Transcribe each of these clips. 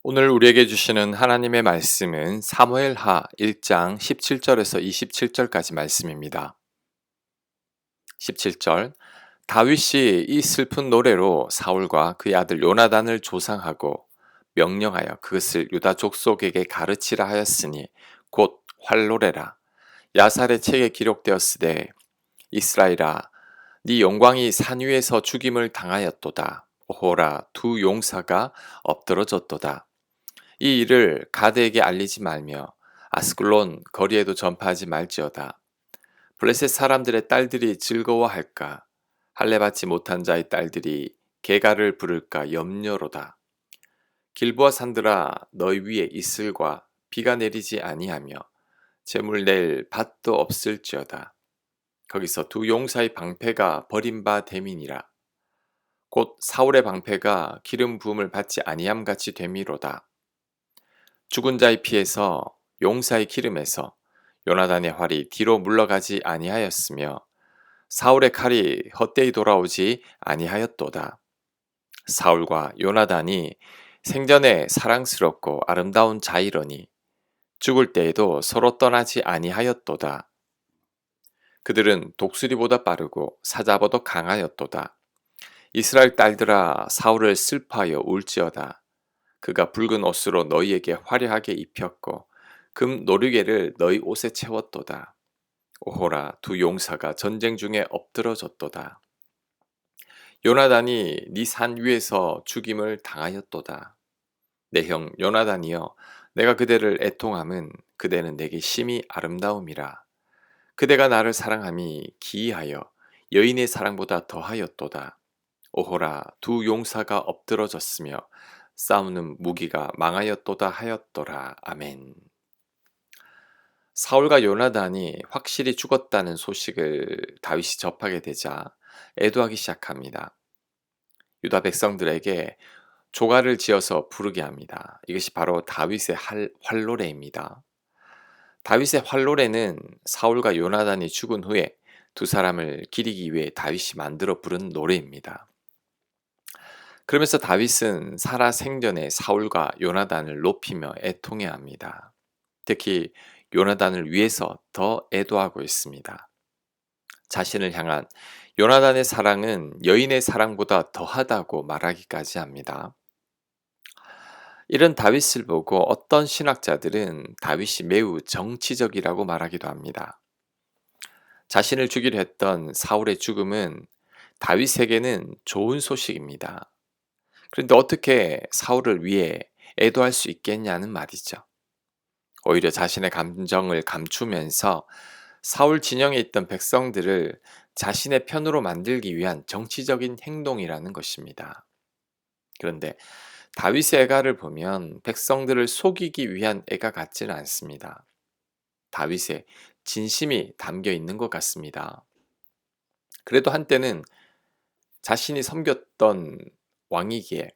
오늘 우리에게 주시는 하나님의 말씀은 사무엘하 1장 17절에서 27절까지 말씀입니다. 17절 다윗이 이 슬픈 노래로 사울과 그의 아들 요나단을 조상하고 명령하여 그것을 유다 족속에게 가르치라 하였으니 곧 활노래라. 야살의 책에 기록되었으되 이스라엘아 네 영광이 산 위에서 죽임을 당하였도다. 오호라 두 용사가 엎드러졌도다. 이 일을 가드에게 알리지 말며 아스글론 거리에도 전파하지 말지어다. 블레셋 사람들의 딸들이 즐거워할까? 할례 받지 못한 자의 딸들이 개가를 부를까 염려로다. 길보아 산들아 너희 위에 이슬과 비가 내리지 아니하며 재물 낼 밭도 없을지어다. 거기서 두 용사의 방패가 버림바 됨이니라. 곧 사울의 방패가 기름 부음을 받지 아니함 같이 됨이로다. 죽은 자의 피에서 용사의 기름에서 요나단의 활이 뒤로 물러가지 아니하였으며 사울의 칼이 헛되이 돌아오지 아니하였도다. 사울과 요나단이 생전에 사랑스럽고 아름다운 자이러니 죽을 때에도 서로 떠나지 아니하였도다. 그들은 독수리보다 빠르고 사자보다 강하였도다. 이스라엘 딸들아 사울을 슬퍼하여 울지어다. 그가 붉은 옷으로 너희에게 화려하게 입혔고 금 노르개를 너희 옷에 채웠도다. 오호라 두 용사가 전쟁 중에 엎드러졌도다. 요나단이 네 산 위에서 죽임을 당하였도다. 내 형 요나단이여 내가 그대를 애통함은 그대는 내게 심히 아름다움이라. 그대가 나를 사랑함이 기이하여 여인의 사랑보다 더하였도다. 오호라 두 용사가 엎드러졌으며 싸우는 무기가 망하였도다 하였더라. 아멘. 사울과 요나단이 확실히 죽었다는 소식을 다윗이 접하게 되자 애도하기 시작합니다. 유다 백성들에게 조가를 지어서 부르게 합니다. 이것이 바로 다윗의 활노래입니다. 다윗의 활노래는 사울과 요나단이 죽은 후에 두 사람을 기리기 위해 다윗이 만들어 부른 노래입니다. 그러면서 다윗은 살아 생전에 사울과 요나단을 높이며 애통해야 합니다. 특히 요나단을 위해서 더 애도하고 있습니다. 자신을 향한 요나단의 사랑은 여인의 사랑보다 더하다고 말하기까지 합니다. 이런 다윗을 보고 어떤 신학자들은 다윗이 매우 정치적이라고 말하기도 합니다. 자신을 죽이려 했던 사울의 죽음은 다윗에게는 좋은 소식입니다. 그런데 어떻게 사울을 위해 애도할 수 있겠냐는 말이죠. 오히려 자신의 감정을 감추면서 사울 진영에 있던 백성들을 자신의 편으로 만들기 위한 정치적인 행동이라는 것입니다. 그런데 다윗의 애가를 보면 백성들을 속이기 위한 애가 같지는 않습니다. 다윗의 진심이 담겨 있는 것 같습니다. 그래도 한때는 자신이 섬겼던 왕이기에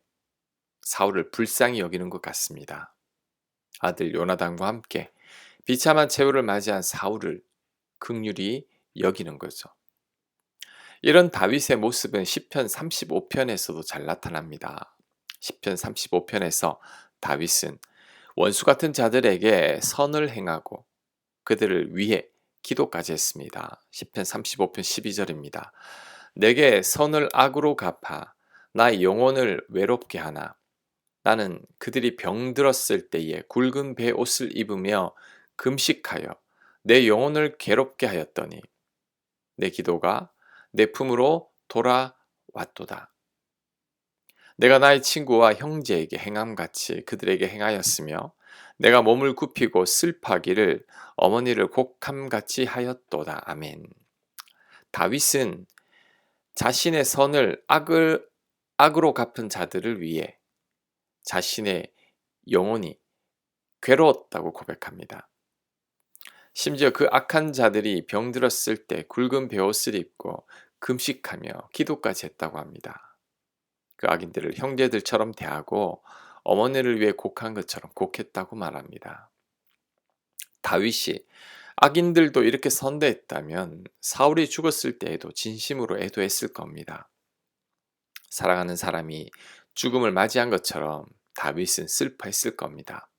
사울을 불쌍히 여기는 것 같습니다. 아들 요나단과 함께 비참한 최후를 맞이한 사울을 긍휼히 여기는 거죠. 이런 다윗의 모습은 시편 35편에서도 잘 나타납니다. 시편 35편에서 다윗은 원수 같은 자들에게 선을 행하고 그들을 위해 기도까지 했습니다. 시편 35편 12절입니다. 내게 선을 악으로 갚아 나의 영혼을 외롭게 하나 나는 그들이 병들었을 때에 굵은 배 옷을 입으며 금식하여 내 영혼을 괴롭게 하였더니 내 기도가 내 품으로 돌아왔도다. 내가 나의 친구와 형제에게 행함같이 그들에게 행하였으며 내가 몸을 굽히고 슬퍼하기를 어머니를 곡함같이 하였도다. 아멘. 다윗은 자신의 선을 악으로 갚은 자들을 위해 자신의 영혼이 괴로웠다고 고백합니다. 심지어 그 악한 자들이 병들었을 때 굵은 베옷을 입고 금식하며 기도까지 했다고 합니다. 그 악인들을 형제들처럼 대하고 어머니를 위해 곡한 것처럼 곡했다고 말합니다. 다윗이 악인들도 이렇게 선대했다면 사울이 죽었을 때에도 진심으로 애도했을 겁니다. 사랑하는 사람이 죽음을 맞이한 것처럼 다윗은 슬퍼했을 겁니다.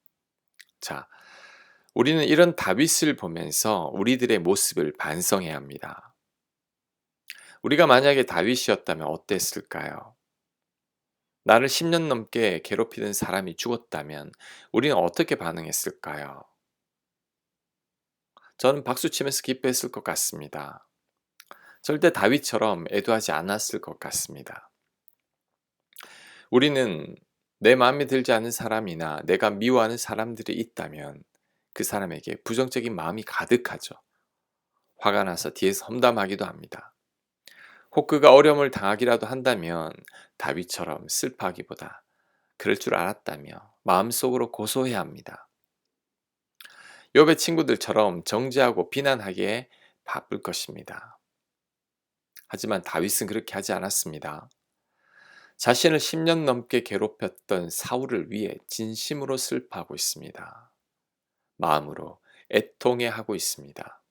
자, 우리는 이런 다윗을 보면서 우리들의 모습을 반성해야 합니다. 우리가 만약에 다윗이었다면 어땠을까요? 나를 10년 넘게 괴롭히던 사람이 죽었다면 우리는 어떻게 반응했을까요? 저는 박수치면서 기뻐했을 것 같습니다. 절대 다윗처럼 애도하지 않았을 것 같습니다. 우리는 내 마음에 들지 않는 사람이나 내가 미워하는 사람들이 있다면 그 사람에게 부정적인 마음이 가득하죠. 화가 나서 뒤에서 험담하기도 합니다. 혹 그가 어려움을 당하기라도 한다면 다윗처럼 슬퍼하기보다 그럴 줄 알았다며 마음속으로 고소해야 합니다. 욥의 친구들처럼 정죄하고 비난하기에 바쁠 것입니다. 하지만 다윗은 그렇게 하지 않았습니다. 자신을 10년 넘게 괴롭혔던 사울을 위해 진심으로 슬퍼하고 있습니다. 마음으로 애통해하고 있습니다.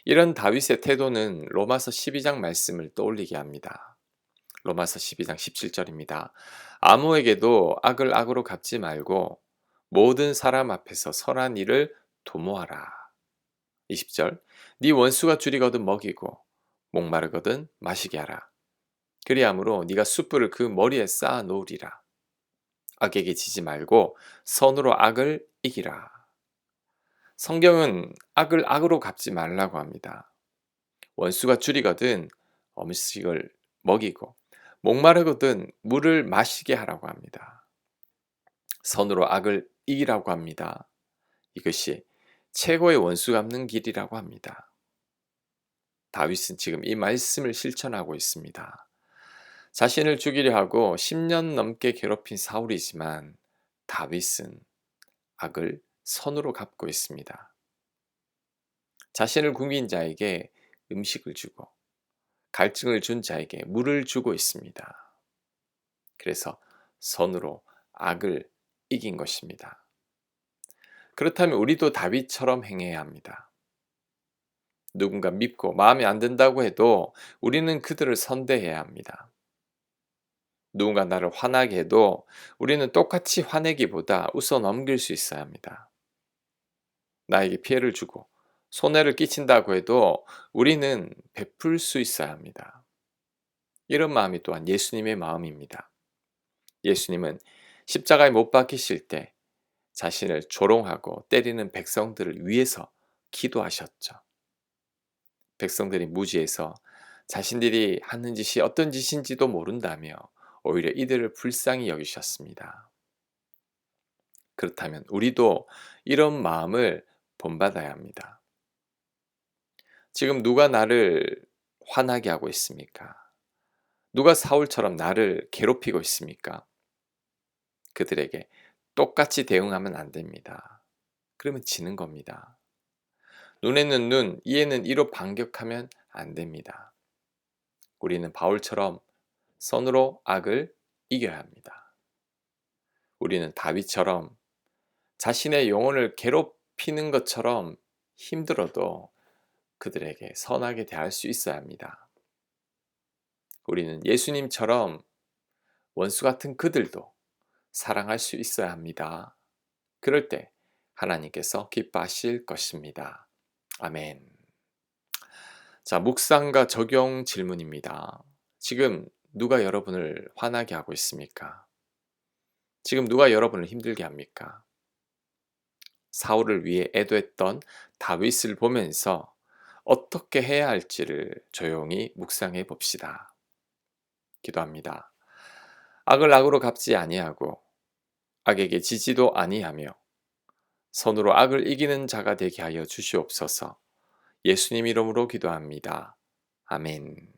이런 다윗의 태도는 로마서 12장 말씀을 떠올리게 합니다. 로마서 12장 17절입니다. 아무에게도 악을 악으로 갚지 말고 모든 사람 앞에서 선한 일을 도모하라. 20절. 네 원수가 줄이거든 먹이고 목마르거든 마시게 하라. 그리함으로 네가 숯불을 그 머리에 쌓아 놓으리라. 악에게 지지 말고 선으로 악을 이기라. 성경은 악을 악으로 갚지 말라고 합니다. 원수가 줄이거든 음식을 먹이고 목마르거든 물을 마시게 하라고 합니다. 선으로 악을 이기라고 합니다. 이것이 최고의 원수 갚는 길이라고 합니다. 다윗은 지금 이 말씀을 실천하고 있습니다. 자신을 죽이려 하고 10년 넘게 괴롭힌 사울이지만 다윗은 악을 선으로 갚고 있습니다. 자신을 굶긴 자에게 음식을 주고 갈증을 준 자에게 물을 주고 있습니다. 그래서 선으로 악을 이긴 것입니다. 그렇다면 우리도 다윗처럼 행해야 합니다. 누군가 밉고 마음에 안 든다고 해도 우리는 그들을 선대해야 합니다. 누군가 나를 화나게 해도 우리는 똑같이 화내기보다 웃어 넘길 수 있어야 합니다. 나에게 피해를 주고 손해를 끼친다고 해도 우리는 베풀 수 있어야 합니다. 이런 마음이 또한 예수님의 마음입니다. 예수님은 십자가에 못 박히실 때 자신을 조롱하고 때리는 백성들을 위해서 기도하셨죠. 백성들이 무지해서 자신들이 하는 짓이 어떤 짓인지도 모른다며 오히려 이들을 불쌍히 여기셨습니다. 그렇다면 우리도 이런 마음을 본받아야 합니다. 지금 누가 나를 화나게 하고 있습니까? 누가 사울처럼 나를 괴롭히고 있습니까? 그들에게 똑같이 대응하면 안 됩니다. 그러면 지는 겁니다. 눈에는 눈, 이에는 이로 반격하면 안 됩니다. 우리는 바울처럼 선으로 악을 이겨야 합니다. 우리는 다윗처럼 자신의 영혼을 괴롭히는 것처럼 힘들어도 그들에게 선하게 대할 수 있어야 합니다. 우리는 예수님처럼 원수 같은 그들도 사랑할 수 있어야 합니다. 그럴 때 하나님께서 기뻐하실 것입니다. 아멘. 자, 묵상과 적용 질문입니다. 지금 누가 여러분을 화나게 하고 있습니까? 지금 누가 여러분을 힘들게 합니까? 사울을 위해 애도했던 다윗을 보면서 어떻게 해야 할지를 조용히 묵상해 봅시다. 기도합니다. 악을 악으로 갚지 아니하고 악에게 지지도 아니하며 선으로 악을 이기는 자가 되게 하여 주시옵소서. 예수님 이름으로 기도합니다. 아멘.